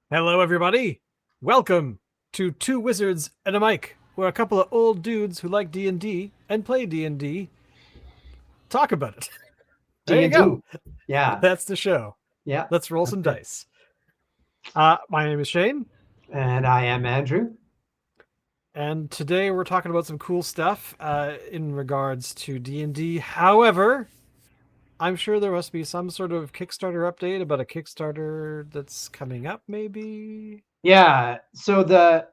Hello, everybody. Welcome to Two Wizards and a Mic, where a couple of old dudes who like D&D and play D&D talk about it. There you go. D&D. Yeah. That's the show. Yeah. Let's roll That's some good. dice. My name is Shane, And I am Andrew. and today we're talking about some cool stuff in regards to D&D. However, I'm sure there must be some sort of Kickstarter update about a Kickstarter that's coming up, maybe? Yeah. So the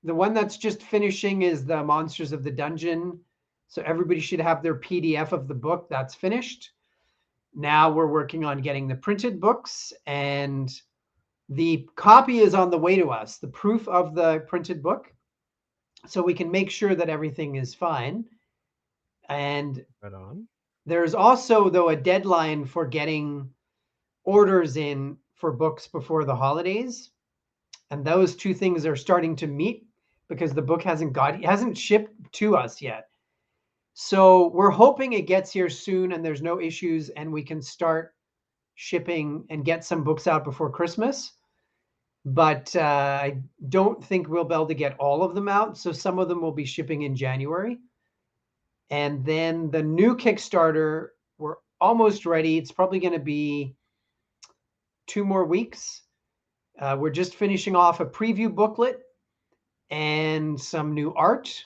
one that's just finishing is the Monsters of the Dungeon. So everybody should have their PDF of the book that's finished. Now we're working on getting the printed books, and the copy is on the way to us, the proof of the printed book, so we can make sure that everything is fine. And Right on. there's also, though, a deadline for getting orders in for books before the holidays. And those two things are starting to meet because the book hasn't shipped to us yet. So we're hoping it gets here soon and there's no issues and we can start shipping and get some books out before Christmas. But I don't think we'll be able to get all of them out. So some of them will be shipping in January. And then the new Kickstarter, we're almost ready. It's probably going to be 2 more weeks. We're just finishing off a preview booklet and some new art.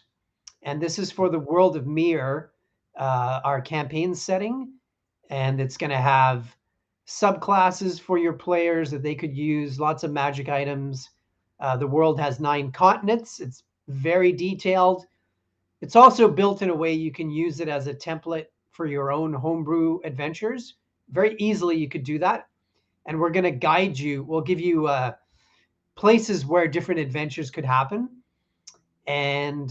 And this is for the world of Mir, our campaign setting. And it's going to have subclasses for your players that they could use, lots of magic items. The world has 9 continents. It's very detailed. It's also built in a way you can use it as a template for your own homebrew adventures. Very easily, you could do that. And we're going to guide you. We'll give you places where different adventures could happen. And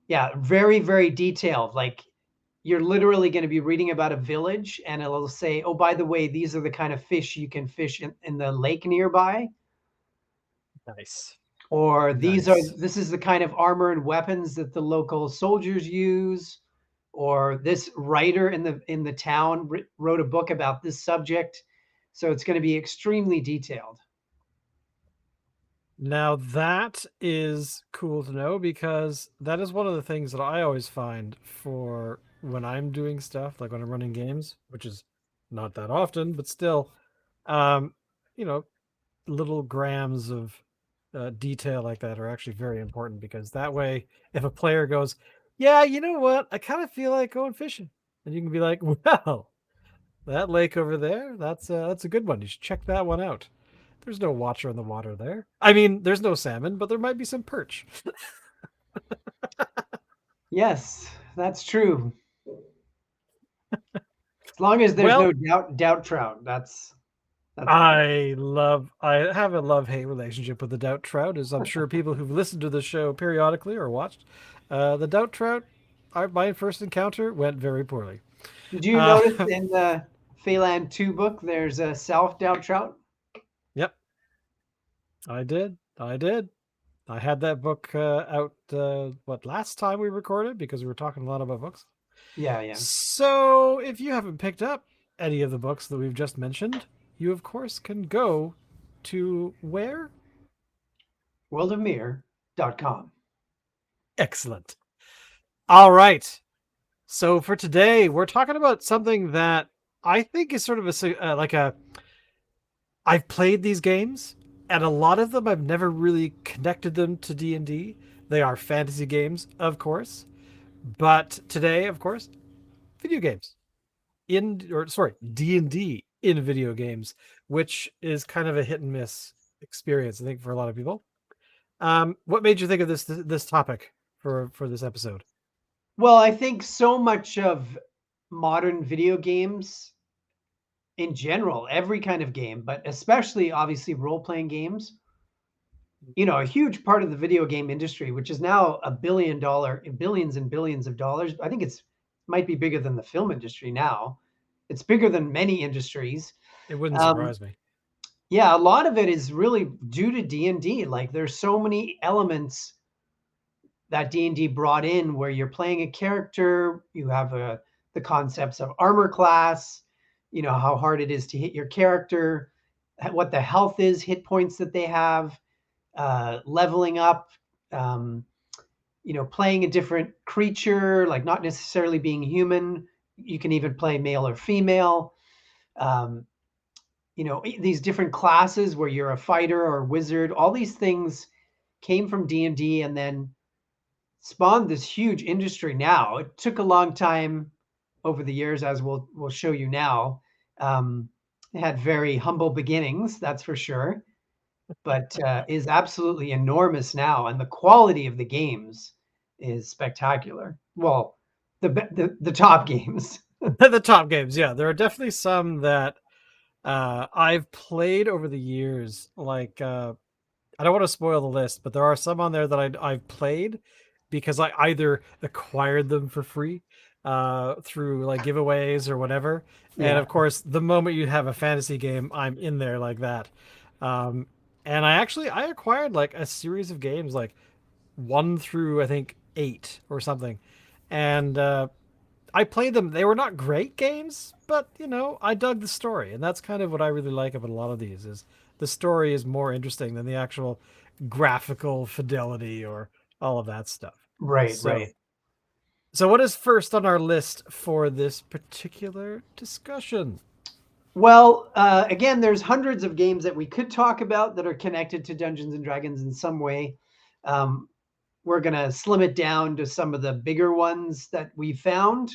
yeah, very, very detailed. Like you're literally going to be reading about a village and it'll say, oh, by the way, these are the kind of fish you can fish in the lake nearby. Nice. Or Nice. this is the kind of armor and weapons that the local soldiers use. Or this writer in the town wrote a book about this subject. So it's going to be extremely detailed. Now that is cool to know because that is one of the things that I always find for when I'm doing stuff, like when I'm running games, which is not that often, but still, um, you know, little grams of detail like that are actually very important because that way, if a player goes, "Yeah, you know what, I kind of feel like going fishing," and you can be like, "Well, that lake over there, that's a good one. You should check that one out." There's no watcher in the water there. I mean, there's no salmon, but there might be some perch. Yes, that's true. As long as there's no Well, doubt trout, that's fine. I have a love hate relationship with the Doubt Trout, as I'm sure people who've listened to the show periodically or watched. The Doubt Trout, my first encounter went very poorly. Did you Uh, notice in the Phelan 2 book there's a self-doubt trout? yep, I did. I did. I had that book out, what, last time we recorded because we were talking a lot about books. Yeah, yeah. So, if you haven't picked up any of the books that we've just mentioned, you of course can go to where? Worldofmere.com. Excellent. All right. So for today, we're talking about something that I think is sort of like a. I've played these games, and a lot of them I've never really connected them to D&D. They are fantasy games, of course, but today, of course, video games. D&D in video games, which is kind of a hit and miss experience, I think, for a lot of people. What made you think of this topic for this episode? Well, I think so much of modern video games in general, every kind of game, but especially obviously role-playing games, a huge part of the video game industry, which is now billions and billions of dollars. I think it's might be bigger than the film industry now. It's bigger than many industries. It wouldn't Um, surprise me. yeah, a lot of it is really due to D&D. Like there's so many elements that D&D brought in where you're playing a character, you have the concepts of armor class, how hard it is to hit your character, what the health is, hit points that they have, leveling up, um, playing a different creature, like not necessarily being human. You can even play male or female. Um, these different classes where you're a fighter or wizard. All these things came from D&D and then spawned this huge industry now. It took a long time over the years, as we'll show you now. It had very humble beginnings, that's for sure, but is absolutely enormous now, and the quality of the games is spectacular. Well, the top games. The top games, yeah. There are definitely some that I've played over the years. Like I don't want to spoil the list, but there are some on there that I've played because I either acquired them for free through like giveaways or whatever. And Yeah, of course, the moment you have a fantasy game, I'm in there like that. Um, and I acquired like a series of games, like 1 through I think 8 or something, and I played them. They were not great games, but I dug the story, and that's kind of what I really like about a lot of these is the story is more interesting than the actual graphical fidelity or all of that stuff. right, So, right. so what is first on our list for this particular discussion? Well, again, there's hundreds of games that we could talk about that are connected to Dungeons and Dragons in some way. Um, we're going to slim it down to some of the bigger ones that we found.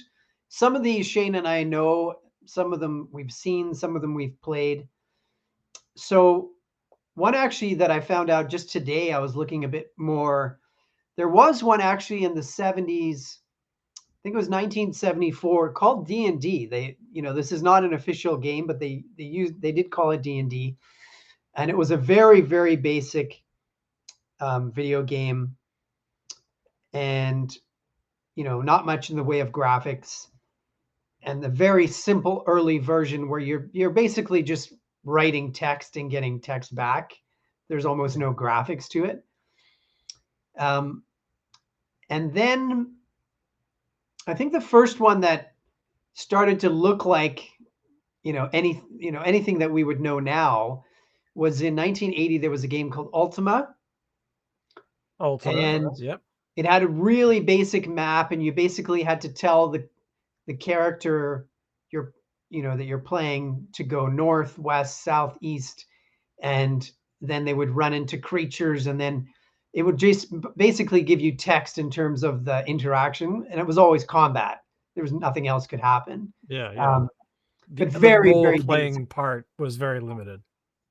Some of these Shane and I know, some of them we've seen, some of them we've played. So, one actually that I found out just today, I was looking a bit more. There was one actually in the 70s. I think it was 1974, called D&D. This is not an official game, but they did call it D&D, and it was a very very basic video game, and not much in the way of graphics, and the very simple early version where you're basically just writing text and getting text back. There's almost no graphics to it. Um, and then I think the first one that started to look like anything that we would know now was in 1980. There was a game called Ultima, Ultima. and Yep. it had a really basic map, and you basically had to tell the character you're that you're playing to go north, west, south, east, and then they would run into creatures, and then it would just basically give you text in terms of the interaction, and it was always combat. There was nothing else could happen. Yeah, yeah. Um, but The very, role very basic. playing part was very limited.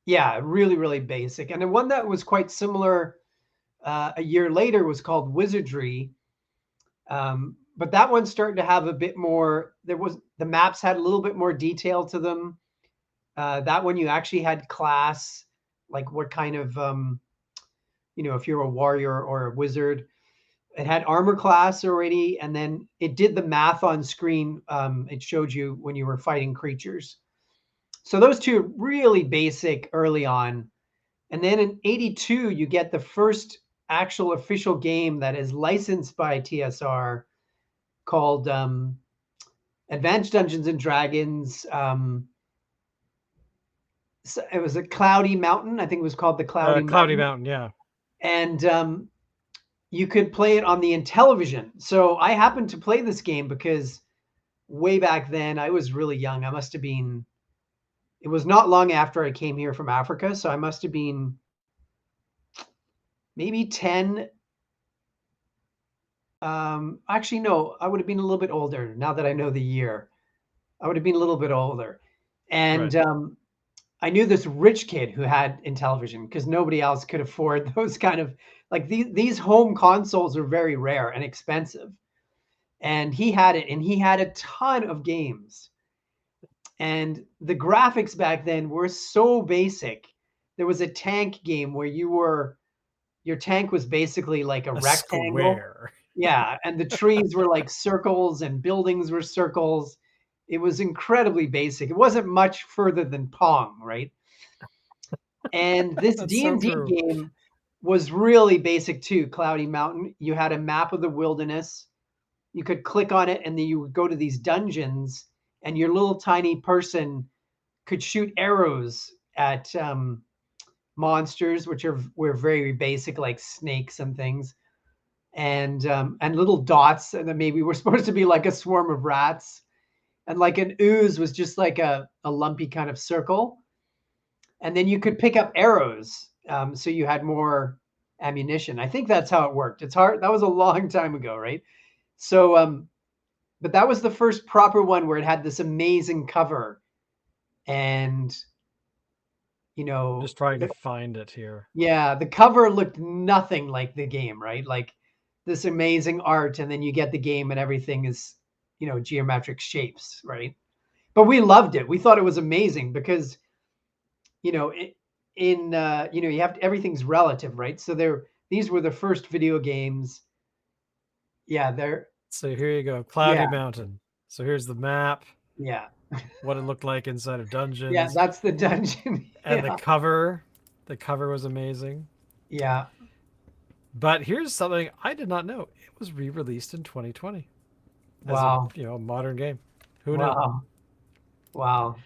Yeah, really, really basic. And then one that was quite similar a year later was called Wizardry. But that one started to have a bit more. The maps had a little bit more detail to them. That one you actually had class, like what kind of if you're a warrior or a wizard. It had armor class already, and then it did the math on screen. It showed you when you were fighting creatures. So those two really basic early on. And then in 82, you get the first actual official game that is licensed by TSR called Advanced Dungeons and Dragons. So it was a Cloudy Mountain. I think it was called the Cloudy Cloudy Mountain. Mountain. Yeah. And you could play it on the Intellivision. So I happened to play this game because way back then I was really young. It was not long after I came here from Africa. So I must have been maybe 10. Actually, no, I would have been a little bit older now that I know the year. I would have been a little bit older. Right. And I knew this rich kid who had Intellivision because nobody else could afford those kind of like these home consoles are very rare and expensive. And he had it, and he had a ton of games. And the graphics back then were so basic. There was a tank game where your tank was basically like a A rectangle. square. Yeah, and the trees were like circles and buildings were circles. It was incredibly basic. It wasn't much further than Pong, right? And this That's so D&D true. game was really basic too. Cloudy Mountain, you had a map of the wilderness. You could click on it and then you would go to these dungeons, and your little tiny person could shoot arrows at monsters, which were very basic, like snakes and things, and little dots, and then maybe we're supposed to be like a swarm of rats, and like an ooze was just like a lumpy kind of circle, and then you could pick up arrows, so you had more ammunition. I think that's how it worked. It's hard. That was a long time ago, right? So, but that was the first proper one where it had this amazing cover, and you know, Just trying to find it here. yeah, the cover looked nothing like the game, right? Like this amazing art, and then you get the game, and everything is, geometric shapes, right? But we loved it. We thought it was amazing because you know, you have to, everything's relative, right? So these were the first video games. Yeah, they're So here you go, Cloudy yeah, Mountain. So here's the map, yeah, what it looked like inside of yeah. dungeons, That's the dungeon. and the Yeah, cover. The cover was amazing. yeah. But here's something I did not know: it was re-released in 2020 as a Wow, modern game. Who knew? wow, wow.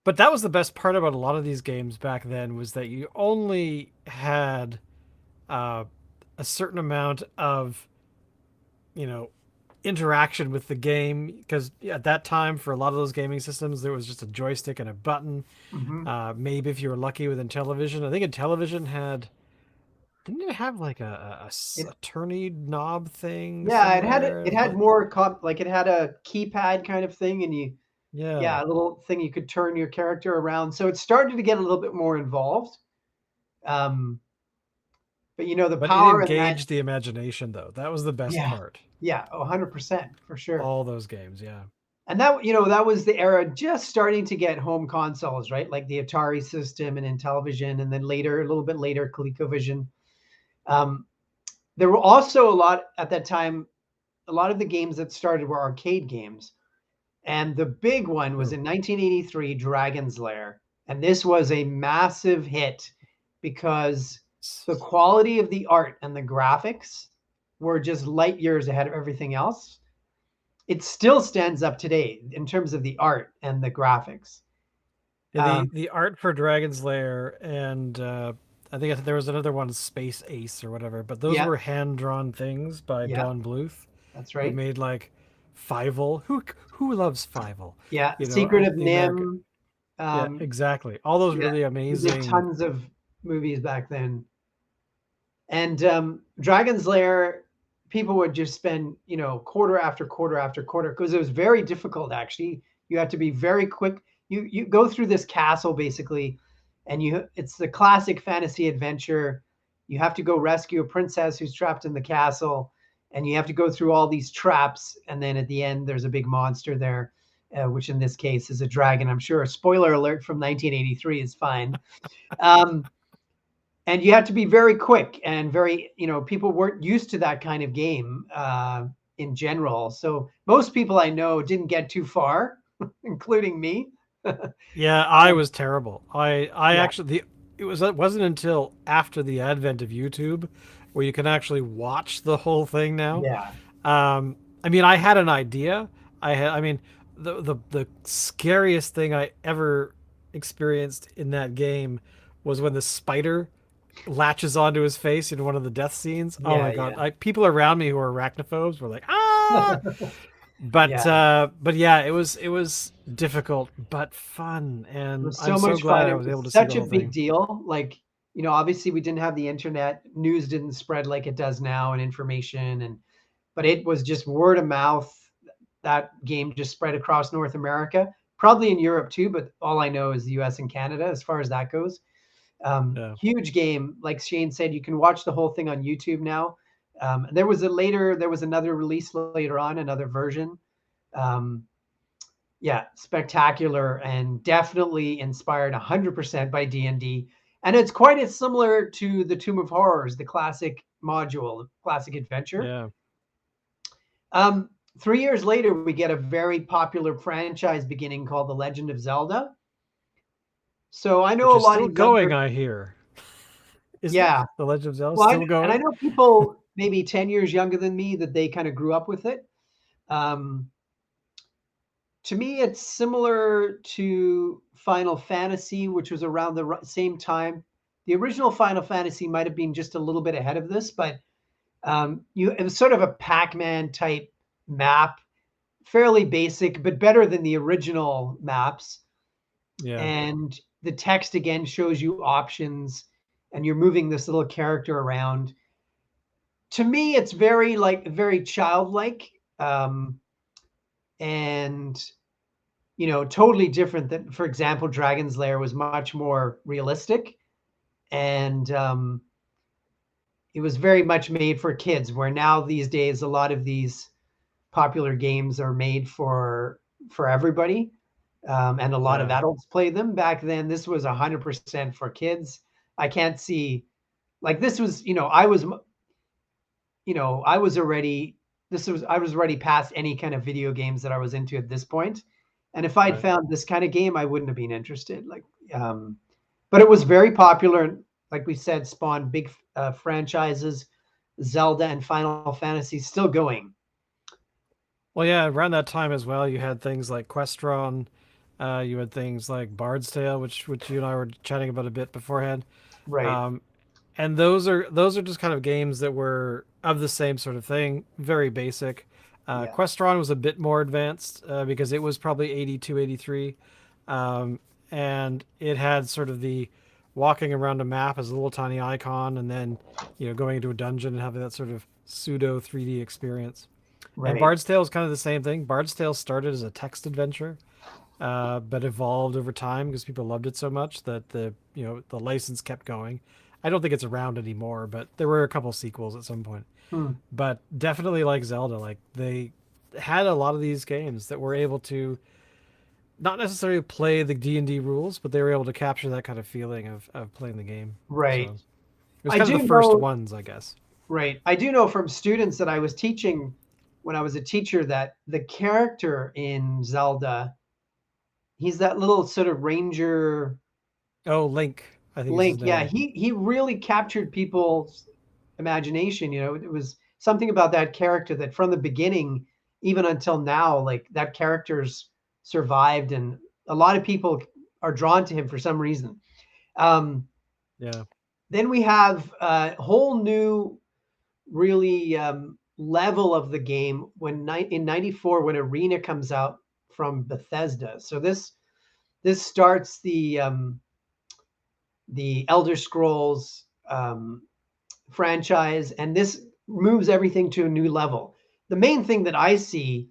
But that was the best part about a lot of these games back then, was that you only had uh, a certain amount of you know interaction with the game, because at that time for a lot of those gaming systems there was just a joystick and a button. Hmm. Maybe if you were lucky with Intellivision, I think Intellivision had, didn't it have like It a turny knob thing Yeah, it somewhere, had like, more like it had a keypad kind of thing, and yeah, yeah, a little thing you could turn your character around. So it started to get a little bit more involved. Um, but the but it power in that, engaged the imagination, though. That was the best yeah, part. yeah, 100% for sure. All those games, yeah. And that was the era just starting to get home consoles, right? Like the Atari system and Intellivision, and then later, a little bit later, ColecoVision. Um, there were also a lot at that time. A lot of the games that started were arcade games, and the big one was True. in 1983, Dragon's Lair, and this was a massive hit because the quality of the art and the graphics were just light years ahead of everything else. It still stands up today in terms of the art and the graphics. Yeah, Um, the art for Dragon's Lair, and I think there was another one, Space Ace or whatever, but those yeah, were hand drawn things by yeah, Don Bluth, that's who right. made like Fievel. Who loves Fievel? Yeah, Secret of The American. Nim. Yeah, Um, exactly. All those yeah, really he did amazing. tons of movies back then. And Dragon's Lair, people would just spend, quarter after quarter after quarter because it was very difficult. Actually, you had to be very quick. You go through this castle basically, and it's the classic fantasy adventure. You have to go rescue a princess who's trapped in the castle, and you have to go through all these traps. And then at the end, there's a big monster there, which in this case is a dragon. I'm sure a spoiler alert from 1983 is fine. Um, and you had to be very quick and very, people weren't used to that kind of game in general. So most people I know didn't get too far, including me. Yeah, I was terrible. I Yeah, actually, it wasn't until after the advent of YouTube where you can actually watch the whole thing now. yeah, I mean, I had an idea. I mean, the scariest thing I ever experienced in that game was when the spider latches onto his face in one of the death scenes. Oh my yeah, god! People around me who are arachnophobes were like, ah. yeah, But yeah. yeah, it was difficult but fun, It and was I'm so so much fun. glad I It was able was to see such the a whole big thing. deal. Like, obviously we didn't have the internet. News didn't spread like it does now, and information, but it was just word of mouth. That game just spread across North America, probably in Europe too, but all I know is the US and Canada as far as that goes. Yeah. Huge game. Like Shane said, you can watch the whole thing on YouTube now. There was another release later on, another version. Um, yeah, spectacular and definitely inspired 100% by D&D. And it's quite as similar to the Tomb of Horrors, the classic module, classic adventure. Yeah. 3 years later, we get a very popular franchise beginning called The Legend of Zelda. So I Which know a is lot still of going, younger, I hear. Isn't it? yeah. The Legend of Zelda Well, still and I going? know people maybe 10 years younger than me that they kind of grew up with it. Um, To me, it's similar to Final Fantasy, which was around the same time. The original Final Fantasy might have been just a little bit ahead of this, but it was sort of a Pac-Man type map, fairly basic, but better than the original maps. Yeah, And the text again shows you options, and you're moving this little character around. To me, it's very childlike, and totally different than, for example, Dragon's Lair was much more realistic, and it was very much made for kids. Where now these days, a lot of these popular games are made for everybody, and a lot of yeah, adults play them. Back then, this was 100% for kids. I can't see like this was, I was already I was already past any kind of video games that I was into at this point. And if I'd right. found this kind of game, I wouldn't have been interested. Um, but it was very popular. And like we said, spawned big franchises. Zelda and Final Fantasy still going. Well, yeah, around that time as well, you had things like Questron, you had things like Bard's Tale, which you and I were chatting about a bit beforehand. Right. Um, and those are just kind of games that were of the same sort of thing, very basic. Yeah. Questron was a bit more advanced because it was probably 82, 83, um, and it had sort of the walking around a map as a little tiny icon, and then going into a dungeon and having that sort of pseudo 3D experience. And Right. Bard's Tale is kind of the same thing. Bard's Tale started as a text adventure, but evolved over time because people loved it so much that the license kept going. I don't think it's around anymore, but there were a couple sequels at some point. Hmm. But definitely like Zelda, like they had a lot of these games that were able to not necessarily play the D&D rules, but they were able to capture that kind of feeling of playing the game. Right. So it was I kind of do the first know. ones, I guess. Right. I do know from students that I was teaching when I was a teacher that the character in Zelda, he's that little sort of ranger Oh, Link, I think is his Link. Yeah, name. he really captured people's imagination. It was something about that character that from the beginning, even until now, like that character's survived, and a lot of people are drawn to him for some reason. Um, Yeah, then we have a whole new, really level of the game in '94 when Arena comes out from Bethesda. So this starts the Elder Scrolls franchise, and this moves everything to a new level. The main thing that I see,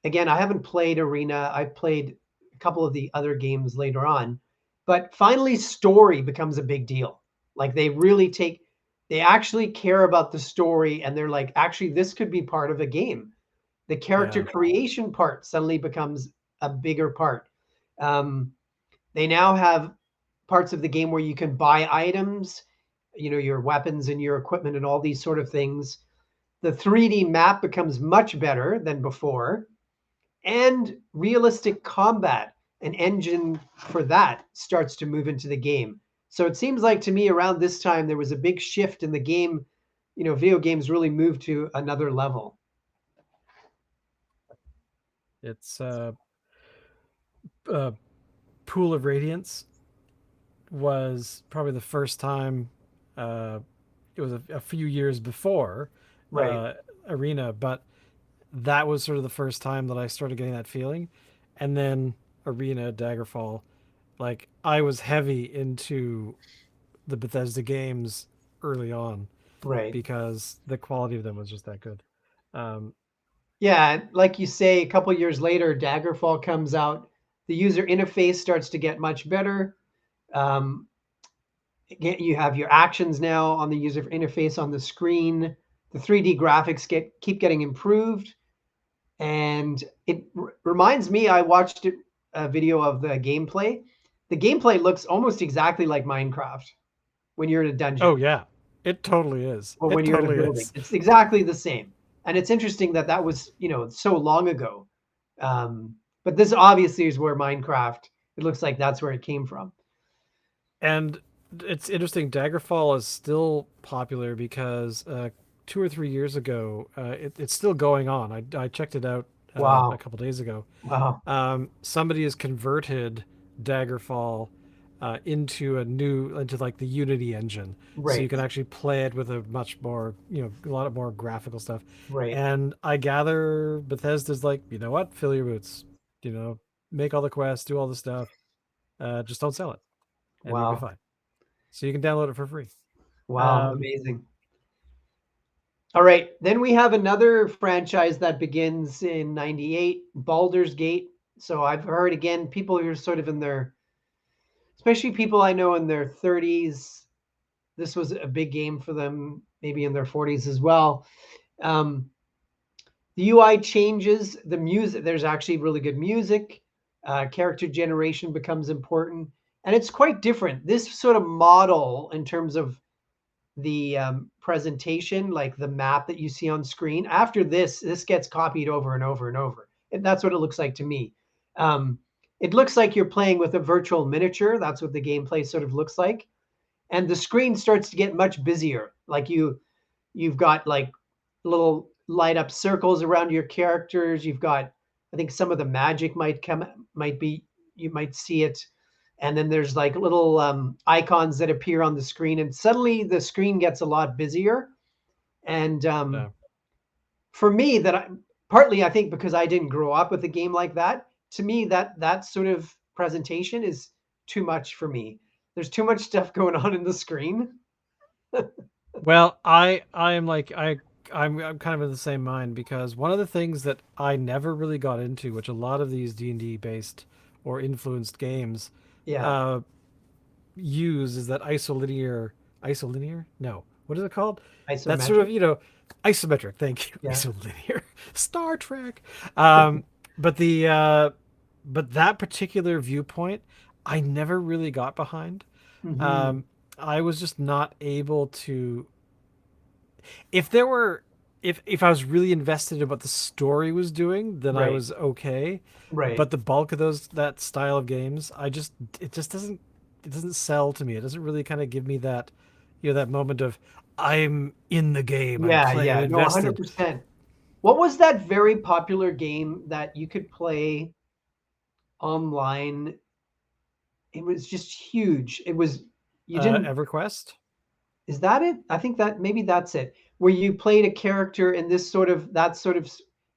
again, I haven't played Arena. I played a couple of the other games later on, but finally, story becomes a big deal. Like they actually care about the story, and they're like, actually, this could be part of a game. The character yeah, creation part suddenly becomes a bigger part. Um, they now have parts of the game where you can buy items, your weapons and your equipment and all these sort of things. The 3D map becomes much better than before, and realistic combat, an engine for that starts to move into the game. So it seems like to me around this time there was a big shift in the game. Video games really moved to another level. it's uh, Pool of Radiance was probably the first time. It was a few years before Right. Arena, but that was sort of the first time that I started getting that feeling. And then Arena, Daggerfall, like I was heavy into the Bethesda games early on Right. because the quality of them was just that good. Um, Yeah, like you say, a couple years later, Daggerfall comes out. The user interface starts to get much better. Um, you have your actions now on the user interface on the screen. The 3D graphics keep getting improved, and it reminds me. I watched a video of the gameplay. The gameplay looks almost exactly like Minecraft when you're in a oh dungeon yeah, it totally is. or It when you're in a totally building. is. It's exactly the same, and it's interesting that that was so long ago. But this obviously is where Minecraft. It looks like that's where it came from. And it's interesting. Daggerfall is still popular because 2 or 3 years ago, it's still going on. I checked it out a Wow. couple days ago. Wow. Somebody has converted Daggerfall into like the Unity engine, so you Right. can actually play it with a much more, a lot of more graphical stuff. Right. And I gather Bethesda's like, you know what, fill your boots, you know, make all the quests, do all the stuff, just don't sell it, and you'll be Wow. fine. So you can download it for free. Wow. Um, Amazing. All right. Then we have another franchise that begins in 98, Baldur's Gate. So I've heard again, people who are sort of in their, especially people I know in their 30s, this was a big game for them, maybe in their 40s as well. Um, the UI changes, the music, there's actually really good music. Character generation becomes important. And it's quite different. This sort of model in terms of the presentation, like the map that you see on screen. After this gets copied over and over and over. And that's what it looks like to me. Um, it looks like you're playing with a virtual miniature. That's what the gameplay sort of looks like. And the screen starts to get much busier. Like you've got like little light up circles around your characters. You've got, I think some of the magic might be, you might see it. And then there's like little icons that appear on the screen, and suddenly the screen gets a lot busier. And yeah. for me, partly I think because I didn't grow up with a game like that. To me, that sort of presentation is too much for me. There's too much stuff going on in the screen. Well, I am like I'm kind of in the same mind, because one of the things that I never really got into, which a lot of these D&D based or influenced games Yeah, uh, use, is that isolinear? No. What is it called? That sort of, isometric. isometric. Thank you. Yeah. Isolinear. Star Trek. Um, but that particular viewpoint, I never really got behind. Hmm. Um, I was just not able to. If there were, if I was really invested in what the story was doing, then I Right. was okay. Right. But the bulk of that style of games, it just doesn't sell to me. It doesn't really kind of give me that, that moment of I'm in the game, Yeah, I'm yeah. No, invested. 100%. What was that very popular game that you could play online? It was just huge. It was, you didn't, EverQuest. is that it? I think that maybe that's it. Where you played a character in this sort of, that sort of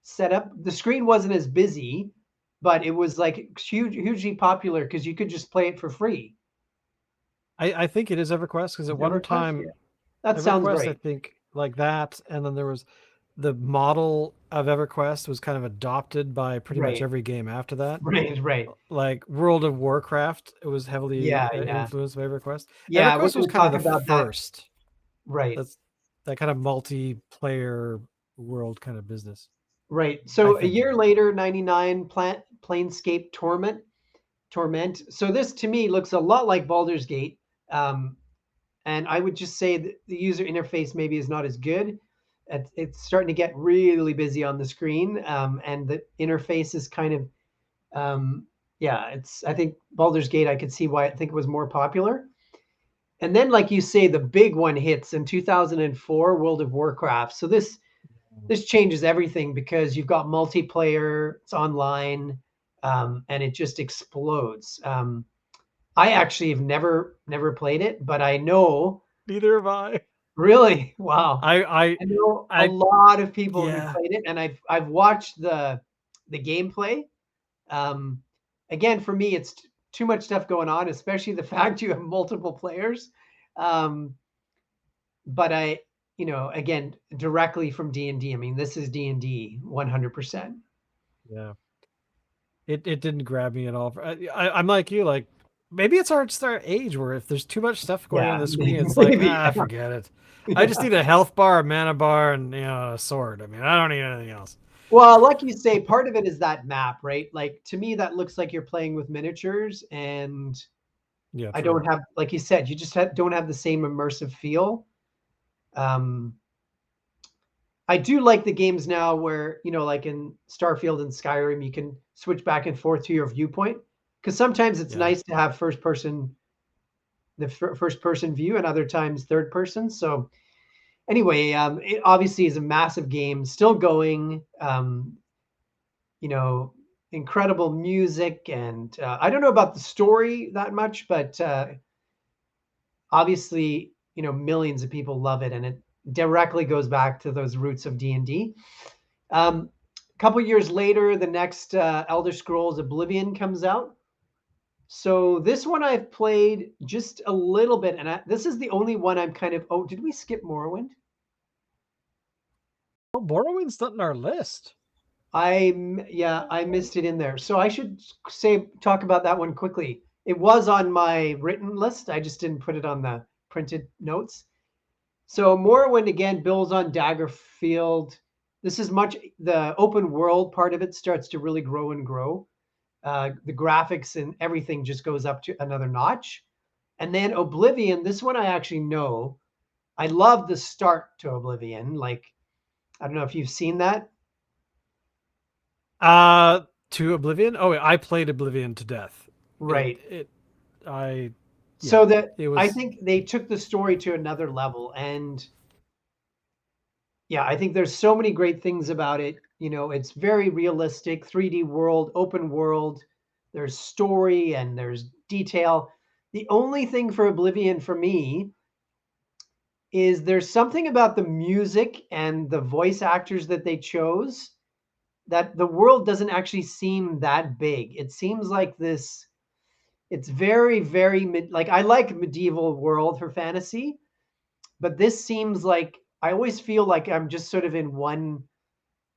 setup. The screen wasn't as busy, but it was like hugely popular because you could just play it for free. I think it is EverQuest, because at Is one EverQuest? Yeah. time That sounds EverQuest, I right. think, like that, and then there was the model of EverQuest was kind of adopted by pretty much Right. every game after that. Right. Right. Like World of Warcraft, it was heavily Yeah. Yeah. influenced by EverQuest. Yeah. We're EverQuest was going to kind of talk the about that. first. Right. That's that kind of multiplayer world kind of business, Right. I So a think. year later, 99, Planescape Torment. So this to me looks a lot like Baldur's Gate. Um, and I would just say that the user interface maybe is not as good. It's starting to get really busy on the screen. And the interface is kind of, yeah, I think Baldur's Gate, I could see why I think it was more popular. And then, like you say, the big one hits in 2004, World of Warcraft. So this changes everything because you've got multiplayer, it's online, and it just explodes. I actually have never played it, but I know, Neither have I. really, wow, I I I know a I lot of people who yeah. played it, and I've watched the gameplay. Um, Again, for me, it's too much stuff going on, especially the fact you have multiple players. Um, but again, directly from D&D. I mean, this is D&D 100%. Yeah. It didn't grab me at all. I'm like you, like maybe it's our age, where if there's too much stuff going on Yeah, the screen, it's like, maybe. forget it. I just Yeah. need a health bar, a mana bar, and a sword. I mean, I don't need anything else. Well, like you say, part of it is that map, right? Like to me, that looks like you're playing with miniatures, and Yeah, I true. don't have, like you said, you just don't have the same immersive feel. Um, I do like the games now where, like in Starfield and Skyrim, you can switch back and forth to your viewpoint. Because sometimes it's Yeah. nice to have the first person view, and other times third person. So anyway, it obviously is a massive game, still going. you know, incredible music. And I don't know about the story that much, but obviously, millions of people love it, and it directly goes back to those roots of D&D. A couple years later, the next Elder Scrolls Oblivion comes out. So this one I've played just a little bit, and this is the only one I'm kind of. Oh, did we skip Morrowind? Oh, Morrowind's not in our list. Yeah, I missed it in there. So I should say talk about that one quickly. It was on my written list. I just didn't put it on the printed notes. So Morrowind again builds on Daggerfield. This is much the open world part of it starts to really grow and grow. The graphics and everything just goes up to another notch. And then Oblivion, this one I actually know. I love the start to Oblivion. Like, I don't know if you've seen that. Uh, to Oblivion. Oh, I played Oblivion to death. It Right. it I yeah. So that It I was think they took the story to another level. And yeah, I think there's so many great things about it. It's very realistic, 3D world, open world. There's story and there's detail. The only thing for Oblivion for me is there's something about the music and the voice actors that they chose that the world doesn't actually seem that big. It seems like this, it's very, very, like I like medieval world for fantasy, but this seems like I always feel like I'm just sort of in one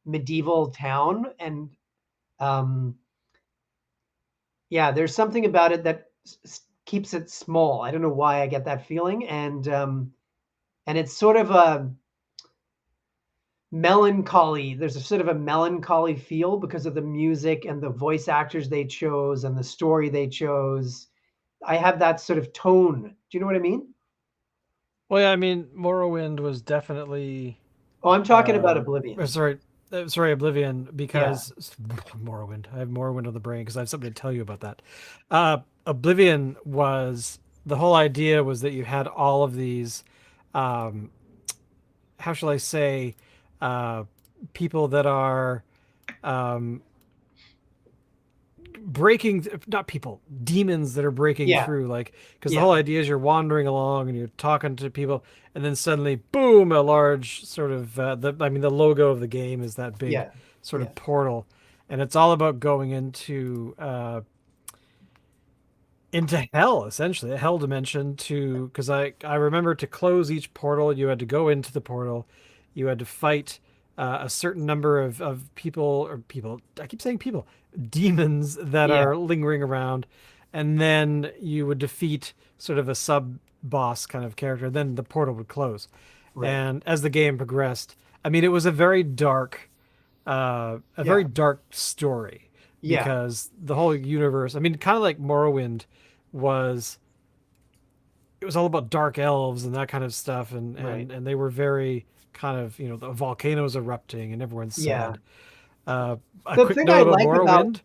medieval town. And um, yeah, there's something about it that keeps it small. I don't know why I get that feeling. And it's sort of a melancholy. There's a sort of a melancholy feel because of the music and the voice actors they chose and the story they chose. I have that sort of tone. Do you know what I mean? well, yeah. I mean, Morrowind was definitely Oh, I'm talking about Oblivion. sorry, sorry, Oblivion, Yeah. because Morrowind. I have Morrowind on the brain because I have something to tell you about that. Oblivion was the whole idea was that you had all of these, um, how shall I say, uh, people that are um, breaking, not people, demons that are breaking Yeah. through, like, because the Yeah. whole idea is you're wandering along and you're talking to people, and then suddenly boom, a large sort of the logo of the game is that big Yeah. sort Yeah. of portal, and it's all about going into hell, essentially a hell dimension, to because I remember to close each portal you had to go into the portal, you had to fight a certain number of people, I keep saying people, demons that Yeah. are lingering around, and then you would defeat sort of a sub boss kind of character, then the portal would close. Right. And as the game progressed, I mean, it was a Yeah. very dark story, Yeah. because the whole universe, I mean, kind of like Morrowind was, it was all about dark elves and that kind of stuff, and Right. they were very kind of, the volcanoes erupting and everyone's Yeah. sad. A The quick thing note I about like about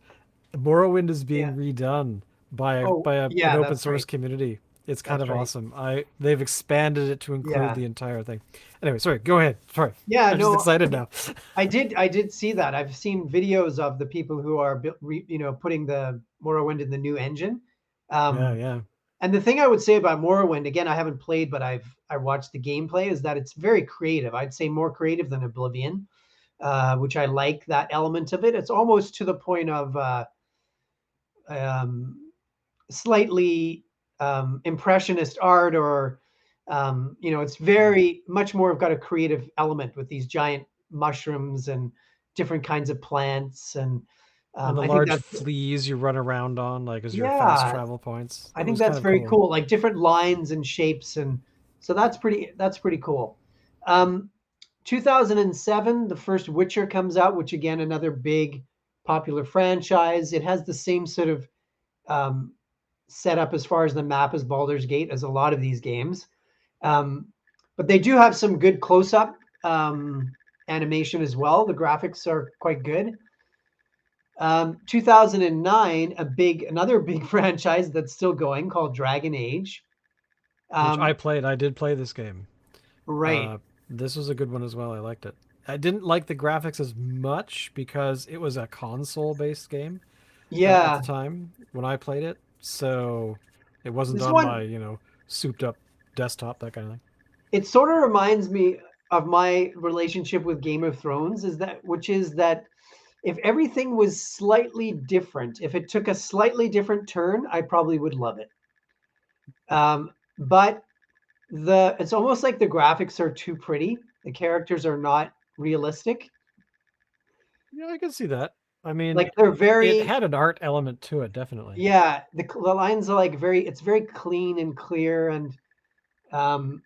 Morrowind is yeah. being redone by Oh, an yeah, open that's source right. community. It's kind That's of right. awesome. They've expanded it to include Yeah. the entire thing. Anyway, sorry, go ahead. Sorry, Yeah, I'm just no, excited now. I did see that. I've seen videos of the people who are putting the Morrowind in the new engine. Yeah, Um, yeah. and the thing I would say about Morrowind, again, I haven't played, but I watched the gameplay, is that it's very creative. I'd say more creative than Oblivion, which I like that element of it. It's almost to the point of um, slightly impressionist art, or it's very much more got a creative element with these giant mushrooms and different kinds of plants. And And the I think large that's, fleas you run around on, like, as your fast yeah, travel points. I It think was kind that's of very cool. cool, like different lines and shapes. And so that's pretty cool. um, 2007, the first Witcher comes out, which again, another big popular franchise. It has the same sort of um, set up as far as the map as Baldur's Gate, as a lot of these games. Um, but they do have some good close up animation as well. The graphics are quite good. 2009, another big franchise that's still going, called Dragon Age. Which I Um, played. I did play this game. right. Uh, this was a good one as well. I liked it. I didn't like the graphics as much because it was a console-based game at the Yeah, time when I played it, so it wasn't this on my one, souped-up desktop, that kind of thing. it sort of reminds me of my relationship with Game of Thrones, which is that if everything was slightly different, if it took a slightly different turn, I probably would love it. But it's almost like the graphics are too pretty. The characters are not realistic. Yeah, I can see that. I mean, Like they're it very, had an art element to it, definitely. yeah. The lines are like it's very clean and clear, and um,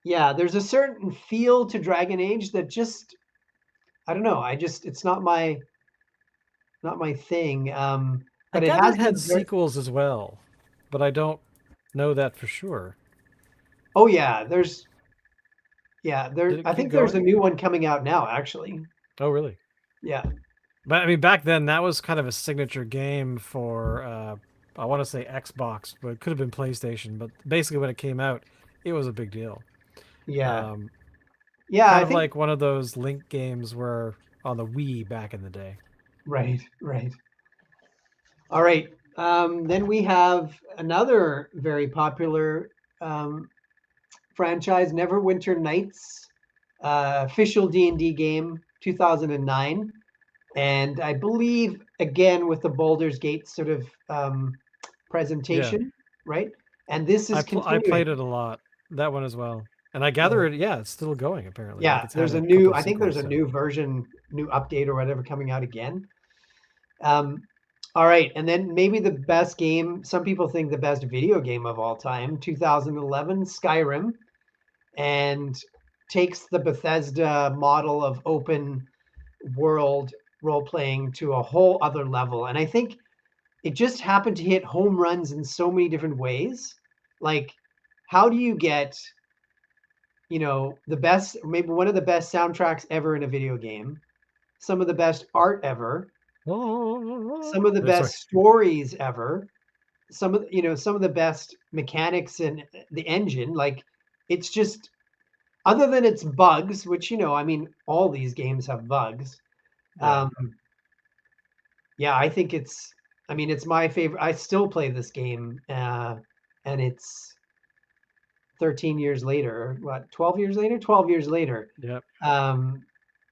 yeah. There's a certain feel to Dragon Age that just I don't know. It's not my thing. I But it gather has it had been very. sequels as well, but I don't know that for sure. Oh yeah, there. Did it I keep think there's a going? new one coming out now. Actually, Oh, really? yeah, But I mean, back then that was kind of a signature game for I want to say Xbox, but it could have been PlayStation. But basically, when it came out, it was a big deal. yeah, Um, yeah. Kind I of think like one of those Link games were on the Wii back in the day. right, right. All right. Then we have another very popular um, franchise, Neverwinter Nights, official D&D game, 2009, and I believe again with the Baldur's Gate sort of Yeah, presentation, right? And this is I continuing. played it a lot. That one as well. And I Yeah, gather it. Yeah, it's still going apparently. Like yeah. it's had There's a a couple new. of I think there's sequels. a So new version, new update or whatever coming out again. Um, all right, and then maybe the best game. Some people think the best video game of all time, 2011, Skyrim, and takes the Bethesda model of open world role playing to a whole other level. And I think it just happened to hit home runs in so many different ways. Like, how do you get, the best, maybe one of the best soundtracks ever in a video game, some of the best art ever, some of the sorry. best stories ever, some of the best mechanics in the engine. Like, it's just other than its bugs, which I mean, all these games have bugs. Yeah, Um, yeah, I think it's. I mean, it's my favorite. I still play this game, and it's 13 years later. What, 12 years later? 12 years later. yeah. Um,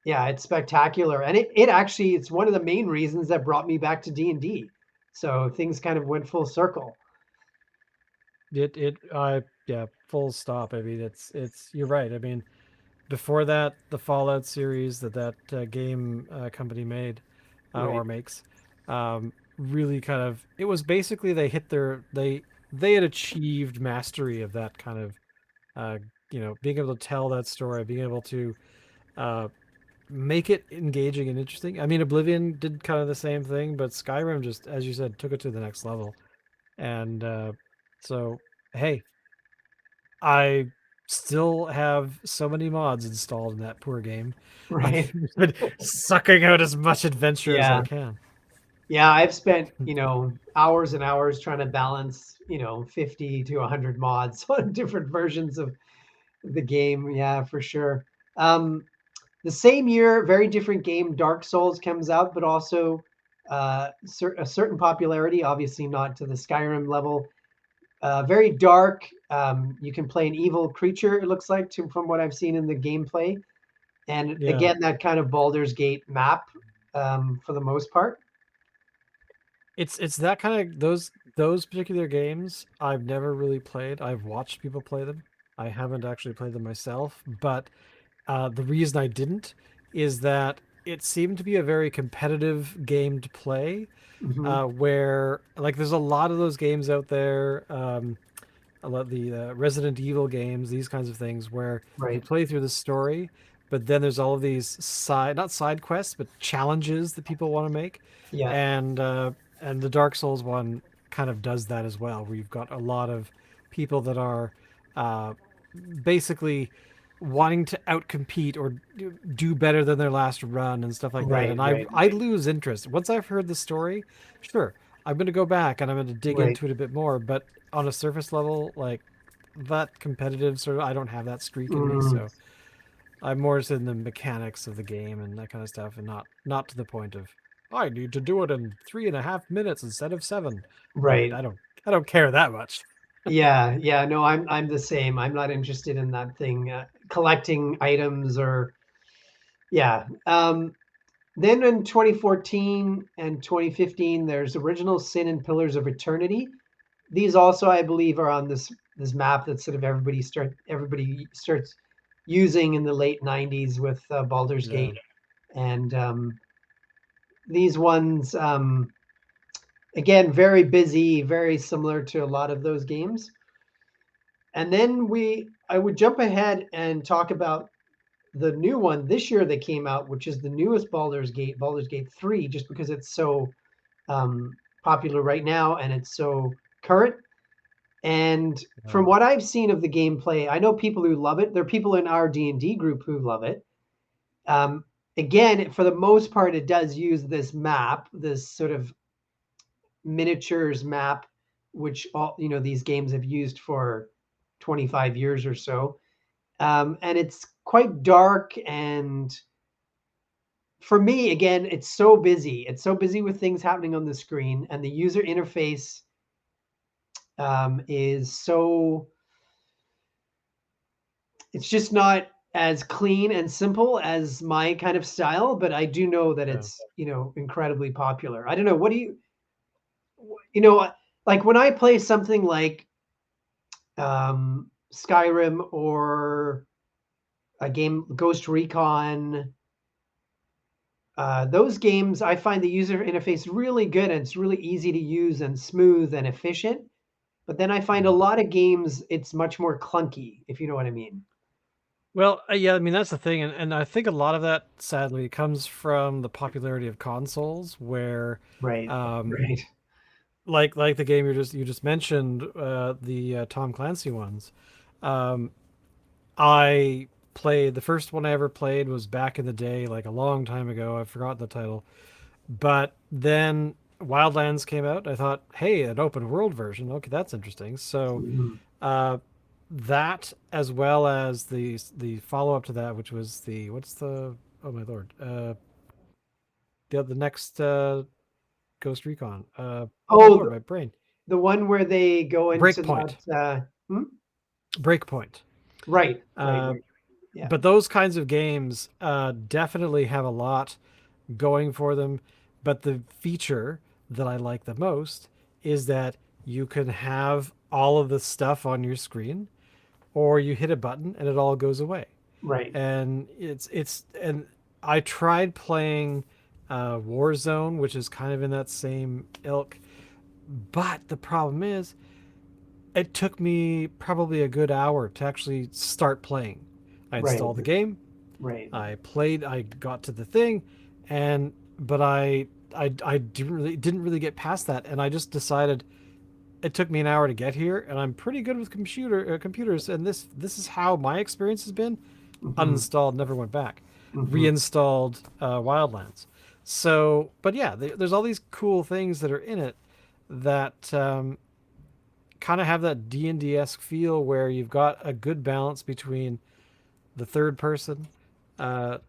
yeah, it's spectacular, and it actually it's one of the main reasons that brought me back to D&D. So things kind of went full circle. Yeah. Full stop. I mean, it's. You're right. I mean, before that, the Fallout series that game company made Right. or makes really kind of it was basically they had achieved mastery of that kind of uh, being able to tell that story, being able to uh, make it engaging and interesting. I mean, Oblivion did kind of the same thing, but Skyrim just, as you said, took it to the next level. And so, hey, I still have so many mods installed in that poor game. I've Right. been sucking out as much adventure as I Yeah. can. Yeah, I've spent, hours and hours trying to balance, 50 to 100 mods on different versions of the game. Yeah, for sure. Um, the same year, very different game, Dark Souls comes out, but also a certain popularity, obviously not to the Skyrim level. Very dark. You can play an evil creature, it looks like, from what I've seen in the gameplay. And Yeah, again, that kind of Baldur's Gate map for the most part. it's that kind of those particular games I've never really played. I've watched people play them. I haven't actually played them myself, but the reason I didn't is that it seemed to be a very competitive game to play, Hmm. where like there's a lot of those games out there, a lot of the Resident Evil games, these kinds of things, where you Right. play through the story, but then there's all of these not side quests, but challenges that people want to make, Yeah. and the Dark Souls one kind of does that as well, where you've got a lot of people that are uh, basically wanting to outcompete or do better than their last run and stuff like that. Right. And Right. I Right. lose interest once I've heard the story. Sure, I'm going to go back and I'm going to dig Right. into it a bit more. But on a surface level, like that competitive sort of, I don't have that streak in me. Mm. So I'm more interested in the mechanics of the game and that kind of stuff, and not to the point of I need to do it in 3.5 minutes instead of 7. Like Right. I don't care that much. Yeah, yeah, no, I'm the same. I'm not interested in that thing, collecting items or yeah. Then in 2014 and 2015, there's Original Sin and Pillars of Eternity. These also, I believe, are on this map that sort of everybody starts using in the late 90s with Baldur's Yeah. Gate, and these ones again very busy, very similar to a lot of those games. And then I would jump ahead and talk about the new one this year that came out, which is the newest Baldur's Gate 3, just because it's so um, popular right now and it's so current. And Yeah. from what I've seen of the gameplay, I know people who love it. There are people in our D&D group who love it. Um, Again, for the most part, it does use this map, this sort of miniatures map, which all these games have used for 25 years or so. And it's quite dark, and for me, again, it's so busy. It's so busy with things happening on the screen, and the user interface is so it's just not as clean and simple as my kind of style, but I do know that Yeah. it's incredibly popular. I don't know. What do you know like when I play something like Skyrim or a game Ghost Recon? Those games, I find the user interface really good and it's really easy to use and smooth and efficient. But then I find a Yeah. lot of games, it's much more clunky, if you know what I mean. Well, yeah, I mean that's the thing, and I think a lot of that sadly comes from the popularity of consoles, where, Right, um, right. like the game you just mentioned, the Tom Clancy ones. Um, I played the first one I ever played was back in the day, like a long time ago. I forgot the title, but then Wildlands came out. I thought, hey, an open world version. Okay, that's interesting. So Mhm. uh, that as well as the follow up to that, which was the what's the oh my lord, the next Ghost Recon. Oh my Oh, lord, my brain. the one where they go into Breakpoint. that. Breakpoint. Right, right, Uh, right. Yeah, but those kinds of games definitely have a lot going for them. But the feature that I like the most is that you can have all of the stuff on your screen, or you hit a button and it all goes away. right, And and I tried playing Warzone, which is kind of in that same ilk. But the problem is, it took me probably a good hour to actually start playing. I right, installed the game, right. I played, I got to the thing, and but I didn't really get past that, and I just decided it took me an hour to get here, and I'm pretty good with computers, and this is how my experience has been. Hmm. Uninstalled, never went back, Hmm. reinstalled Wildlands. So, but yeah, there's all these cool things that are in it that kind of have that D&D esque feel, where you've got a good balance between the third person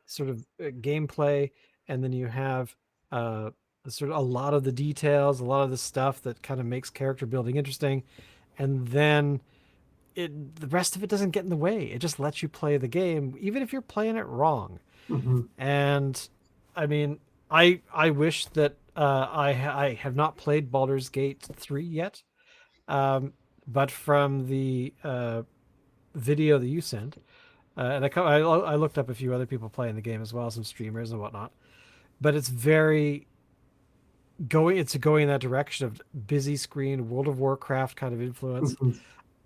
sort of gameplay, and then you have uh, sort of a lot of the details, a lot of the stuff that kind of makes character building interesting, and then the rest of it doesn't get in the way. It just lets you play the game, even if you're playing it wrong. Hmm. And I mean, I wish that I have not played Baldur's Gate 3 yet, um, but from the video that you sent, and I looked up a few other people playing the game as well, some streamers and whatnot. But it's very it's going in that direction of busy screen World of Warcraft kind of influence. Hmm.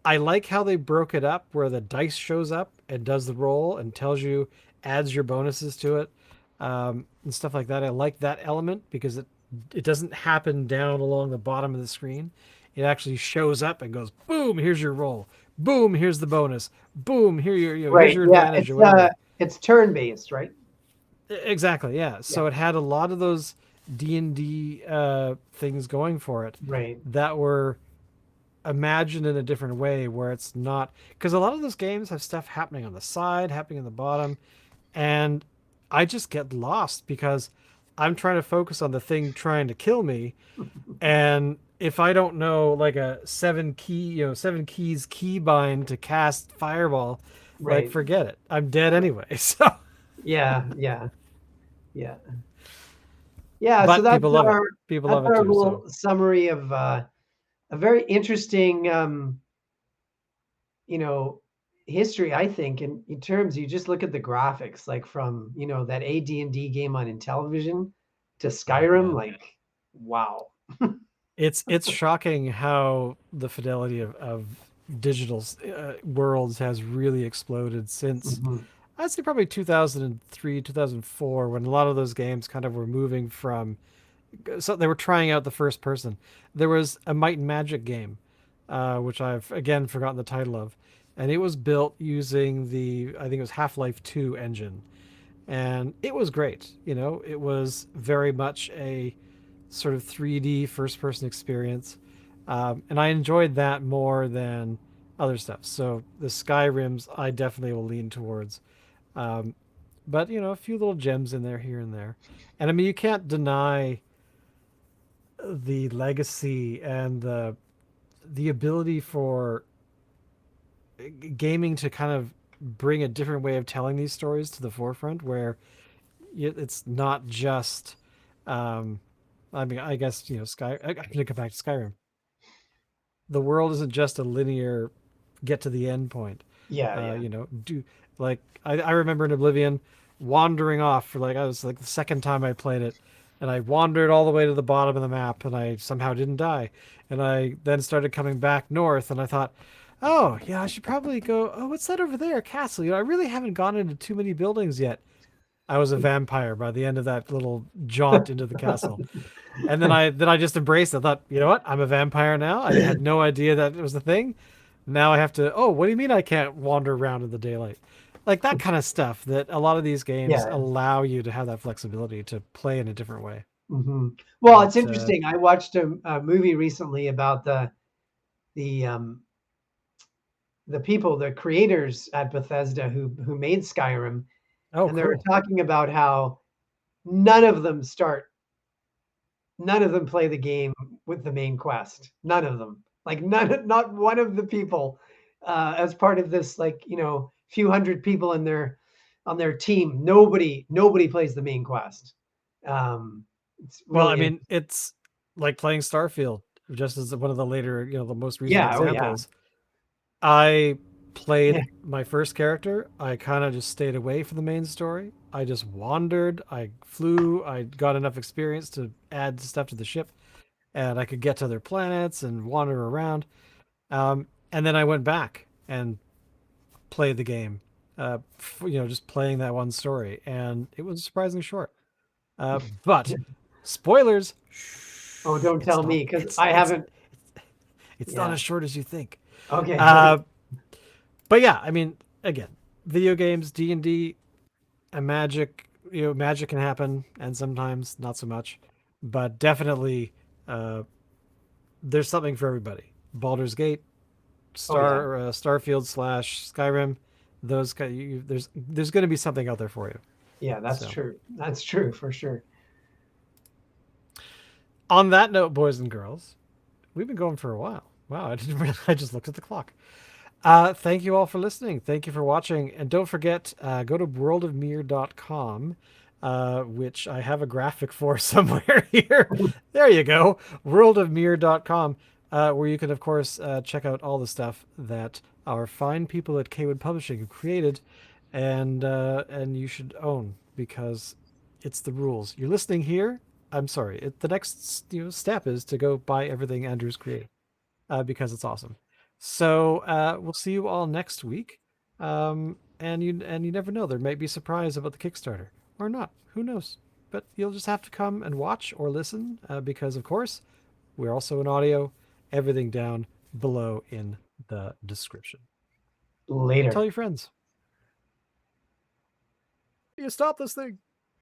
I like how they broke it up, where the dice shows up and does the roll and tells you, adds your bonuses to it, and stuff like that. I like that element because it doesn't happen down along the bottom of the screen. It actually shows up and goes, boom, here's your roll. Boom, here's the bonus. Boom, here's Right. your Yeah. advantage or whatever. It's turn based, right? Exactly, yeah. Yeah. So it had a lot of those D&D things going for it Right. that were imagine in a different way where it's not, because a lot of those games have stuff happening on the side, happening on the bottom, and I just get lost because I'm trying to focus on the thing trying to kill me, and if I don't know like a seven keys keybind to cast fireball, like Right. forget it. I'm dead anyway. So, Yeah, yeah, yeah. Yeah, so but people love it. People that's love it our too. So, little summary of a very interesting you know, history, I think, in terms you just look at the graphics, like from, that AD&D game on Intellivision to oh Skyrim, man, like, wow. it's shocking how the fidelity of digital worlds has really exploded since Mhm. I'd say probably 2003, 2004, when a lot of those games kind of were moving from, so they were trying out the first person. There was a Might and Magic game, which I've again forgotten the title of, and it was built using the, I think it was Half Life 2 engine, and it was great. It was very much a sort of 3D first person experience, and I enjoyed that more than other stuff. So the Skyrims, I definitely will lean towards. Um, but a few little gems in there here and there, and I mean you can't deny the legacy and the ability for gaming to kind of bring a different way of telling these stories to the forefront, where it's not just. Um, I mean, I guess Sky. I'm gonna come back to Skyrim. The world isn't just a linear get to the end point. Yeah, yeah. Do like I remember in Oblivion wandering off for like I was like the second time I played it, and I wandered all the way to the bottom of the map, and I somehow didn't die, and I then started coming back north, and I thought, oh yeah, I should probably go. Oh, what's that over there? Castle. I really haven't gone into too many buildings yet. I was a vampire by the end of that little jaunt into the castle. And then I just embraced it. I thought, you know what? I'm a vampire now. I had no idea that it was a thing. Now I have to. Oh, what do you mean I can't wander around in the daylight? Like that kind of stuff. That a lot of these games Yeah. allow you to have that flexibility to play in a different way. Well, it's But interesting. I watched a movie recently about the the people, the creators at Bethesda who made Skyrim, oh, and they were cool. talking about how none of them start none of them play the game with the main quest. None of them. Like not one of the people as part of this, like, few hundred people in their on their team. Nobody plays the main quest. It's Well, I really mean, it's like playing Starfield, just as one of the later, the most recent yeah, oh yeah. examples. I Yeah, played my first character. I kind of just stayed away from the main story. I just wandered. I flew. I got enough experience to add stuff to the ship, and I could get to other planets and wander around. And then I went back and played the game. Just playing that one story, and it was surprisingly short. But spoilers. oh, Shh, don't tell me because It's I haven't. it's not Yeah, as short as you think. okay, okay. Uh, but yeah, I mean, again, video games, D&D, and Magic. Magic can happen, and sometimes not so much, but definitely, uh, there's something for everybody. Baldur's Gate, Oh yeah, Starfield slash Skyrim, those there's going to be something out there for you. yeah, that's So, true. That's true for sure. on that note, boys and girls, we've been going for a while. Wow, I didn't realize. I just looked at the clock. Thank you all for listening. Thank you for watching. And don't forget, go to worldofmere.com, which I have a graphic for somewhere here. There you go. Worldofmere.com, where you can, of course, check out all the stuff that our fine people at Cawood Publishing have created, and you should own because it's the rules. You're listening here. I'm sorry. The next step is to go buy everything Andrew's created because it's awesome. So we'll see you all next week. And you never know, there might be a surprise about the Kickstarter or not. Who knows? But you'll just have to come and watch or listen because, of course, we're also in audio. Everything down below in the description. Tell Later. your friends. You stop this thing.